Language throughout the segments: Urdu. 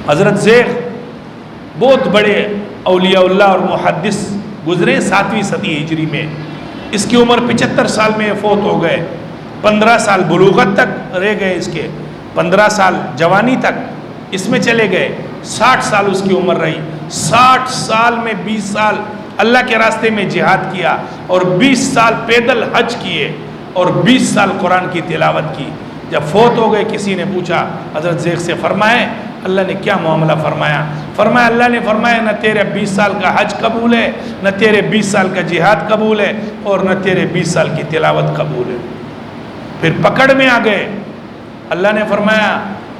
حضرت زیغ بہت بڑے اولیاء اللہ اور محدث گزرے 7ویں صدی ہجری میں. اس کی عمر 75 سال میں فوت ہو گئے. 15 سال بلوغت تک رہ گئے، اس کے 15 سال جوانی تک اس میں چلے گئے. 60 سال اس کی عمر رہی. 60 سال میں 20 سال اللہ کے راستے میں جہاد کیا اور 20 سال پیدل حج کیے اور 20 سال قرآن کی تلاوت کی. جب فوت ہو گئے کسی نے پوچھا حضرت زیغ سے، فرمائے اللہ نے کیا معاملہ فرمایا؟ فرمایا اللہ نے فرمایا نہ تیرے 20 سال کا حج قبول ہے، نہ تیرے 20 سال کا جہاد قبول ہے، اور نہ تیرے 20 سال کی تلاوت قبول ہے. پھر پکڑ میں آ گئے. اللہ نے فرمایا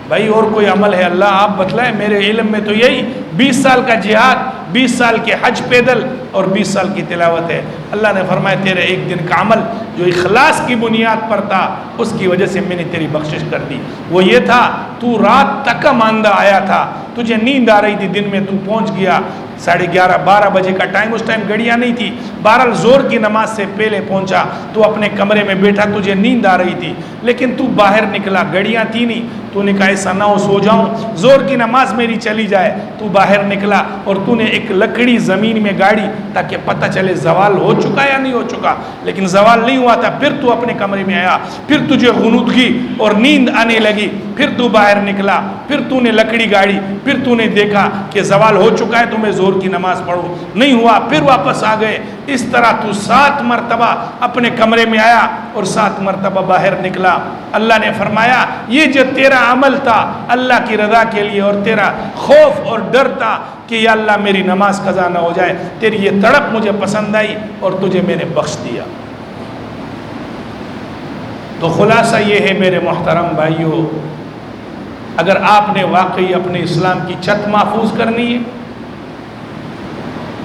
بھائی اور کوئی عمل ہے؟ اللہ آپ بتلائیں، میرے علم میں تو یہی 20 سال کا جہاد، 20 سال کے حج پیدل اور 20 سال کی تلاوت ہے. اللہ نے فرمایا تیرے ایک دن کا عمل جو اخلاص کی بنیاد پر تھا اس کی وجہ سے میں نے تیری بخشش کر دی. وہ یہ تھا تو رات تک ماندہ آیا تھا، تجھے نیند آ رہی تھی، دن میں تو پہنچ گیا 11:30 12 بجے کا ٹائم، اس ٹائم گھڑیاں نہیں تھی، بہرحال زور کی نماز سے پہلے پہنچا. تو اپنے کمرے میں بیٹھا، تجھے نیند آ رہی تھی لیکن تو باہر نکلا، گھڑیاں تھی نہیں. تو نے کہا ایسا نہ ہو سو جاؤں، زور کی نماز میری چلی جائے. تو باہر نکلا اور تو نے ایک لکڑی زمین میں گاڑی تاکہ پتہ چلے زوال ہو چکا یا نہیں ہو چکا، لیکن زوال نہیں ہوا تھا. پھر تو اپنے کمرے میں آیا، پھر تجھے غنودگی اور نیند آنے لگی، پھر تو باہر نکلا، پھر تو نے لکڑی گاڑی، پھر تو نے دیکھا کہ زوال ہو چکا ہے تو میں زور کی نماز پڑھوں، نہیں ہوا، پھر واپس آ گئے. اس طرح تو 7 مرتبہ اپنے کمرے میں آیا اور 7 مرتبہ باہر نکلا. اللہ نے فرمایا یہ جو تیرا عمل تھا اللہ کی رضا کے لیے اور تیرا خوف اور ڈر تھا کہ یا اللہ میری نماز قضا نہ ہو جائے، تیری یہ تڑپ مجھے پسند آئی اور تجھے میں نے بخش دیا. تو خلاصہ یہ ہے میرے محترم بھائیو، اگر آپ نے واقعی اپنے اسلام کی چھت محفوظ کرنی ہے،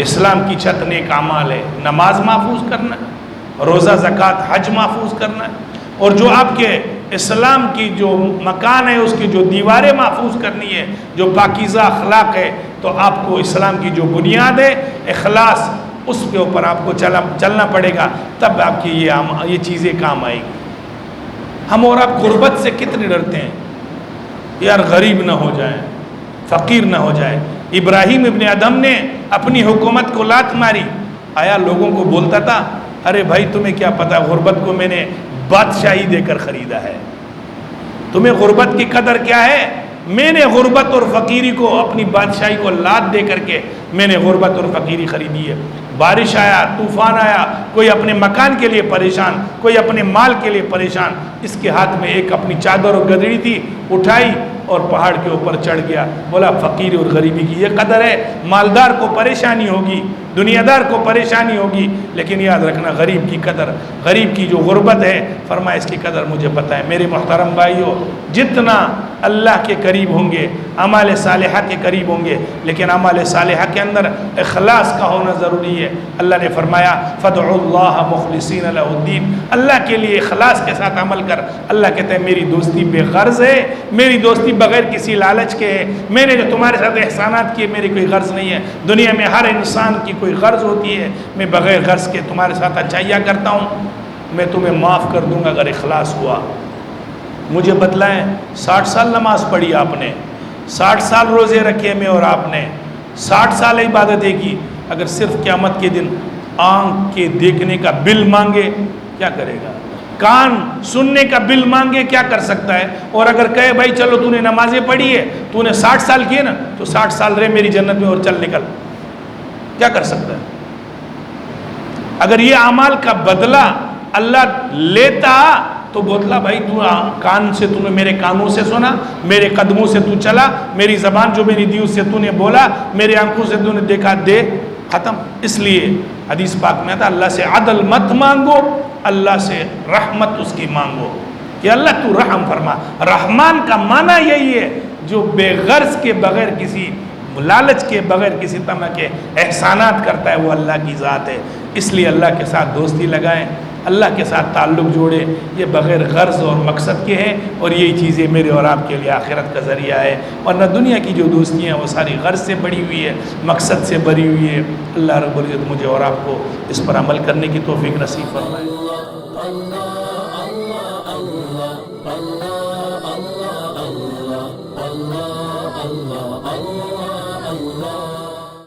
اسلام کی چھت نیک اعمال ہے، نماز محفوظ کرنا ہے، روزہ زکوٰۃ حج محفوظ کرنا ہے، اور جو آپ کے اسلام کی جو مکان ہے اس کی جو دیواریں محفوظ کرنی ہے، جو پاکیزہ اخلاق ہے، تو آپ کو اسلام کی جو بنیاد ہے اخلاص، اس کے اوپر آپ کو چلنا پڑے گا، تب آپ کی یہ چیزیں کام آئیں گی. ہم اور آپ غربت سے کتنے ڈرتے ہیں، یار غریب نہ ہو جائیں، فقیر نہ ہو جائے. ابراہیم ابن ادم نے اپنی حکومت کو لات ماری، آیا لوگوں کو بولتا تھا ارے بھائی تمہیں کیا پتا غربت کو میں نے بادشاہی دے کر خریدا ہے، تمہیں غربت کی قدر کیا ہے؟ میں نے غربت اور فقیری کو اپنی بادشاہی کو لات دے کر کے میں نے غربت اور فقیری خریدی ہے. بارش آیا، طوفان آیا، کوئی اپنے مکان کے لیے پریشان، کوئی اپنے مال کے لیے پریشان، اس کے ہاتھ میں ایک اپنی چادر اور گدڑی تھی، اٹھائی اور پہاڑ کے اوپر چڑھ گیا. بولا فقیر اور غریبی کی یہ قدر ہے. مالدار کو پریشانی ہوگی، دنیا دار کو پریشانی ہوگی، لیکن یاد رکھنا غریب کی قدر، غریب کی جو غربت ہے، فرمایا اس کی قدر مجھے پتہ ہے. میرے محترم بھائیو، جتنا اللہ کے قریب ہوں گے، اعمال صالحہ کے قریب ہوں گے، لیکن اعمال صالحہ کے اندر اخلاص کا ہونا ضروری ہے. اللہ نے فرمایا فَادْعُوا اللَّهَ مُخْلِصِينَ لَهُ الدِّينَ، اللہ کے لیے اخلاص کے ساتھ عمل کر. اللہ کہتے ہیں میری دوستی بے غرض ہے، میری دوستی بغیر کسی لالچ کے ہے. میں نے جو تمہارے ساتھ احسانات کیے میری کوئی غرض نہیں ہے. دنیا میں ہر انسان کی کوئی غرض ہوتی ہے، میں بغیر غرض کے تمہارے ساتھ اچھائیاں کرتا ہوں، میں تمہیں معاف کر دوں گا اگر اخلاص ہوا. مجھے بتلائیں 60 سال نماز پڑھی آپ نے، 60 سال روزے رکھے میں اور آپ نے، 60 سال عبادتیں کی، اگر صرف قیامت کے دن آنکھ کے دیکھنے کا بل مانگے کیا کرے گا؟ کان سننے کا بل مانگے کیا کر سکتا ہے؟ اور اگر کہے بھائی چلو تو نے نمازیں پڑھی ہے، تو نے 60 سال کیے نا، تو 60 سال رہے میری جنت میں اور چل نکل، کیا کر سکتا ہے؟ اگر یہ اعمال کا بدلہ اللہ لیتا تو بولتا بھائی تو کان سے تو نے میرے کانوں سے سنا، میرے قدموں سے تو چلا، میری زبان جو میری دی اس سے تو نے بولا، میری آنکھوں سے تو نے دیکھا، دے ختم. اس لیے حدیث پاک میں آتا اللہ سے عدل مت مانگو، اللہ سے رحمت اس کی مانگو کہ اللہ تو رحم فرما. رحمان کا معنی یہی ہے جو بے غرض کے بغیر کسی لالچ کے بغیر کسی طرح کے احسانات کرتا ہے، وہ اللہ کی ذات ہے. اس لیے اللہ کے ساتھ دوستی لگائیں، اللہ کے ساتھ تعلق جوڑے، یہ بغیر غرض اور مقصد کے ہیں، اور یہی چیزیں میرے اور آپ کے لیے آخرت کا ذریعہ ہے، ورنہ دنیا کی جو دوستیاں ہیں وہ ساری غرض سے بڑی ہوئی ہے، مقصد سے بری ہوئی ہے۔ اللہ رب العزت مجھے اور آپ کو اس پر عمل کرنے کی توفیق نصیب فرمائے۔ اللہ